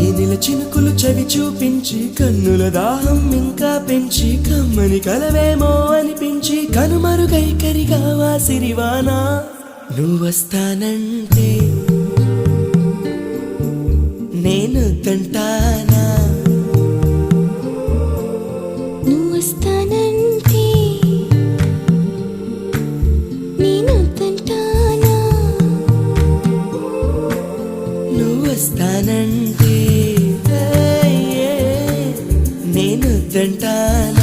తేనెల చినుకులు చవి చూపించి కన్నుల దాహం ఇంకా పెంచి కమ్మని కలవేమో అనిపించి కనుమరుగై కరిగావా సిరివానా నువ్వొస్తానంటే నేను తంటానా నువ్వొస్తానంటే నేను తంటానా నువ్వొస్తానంటే నేను తంటానా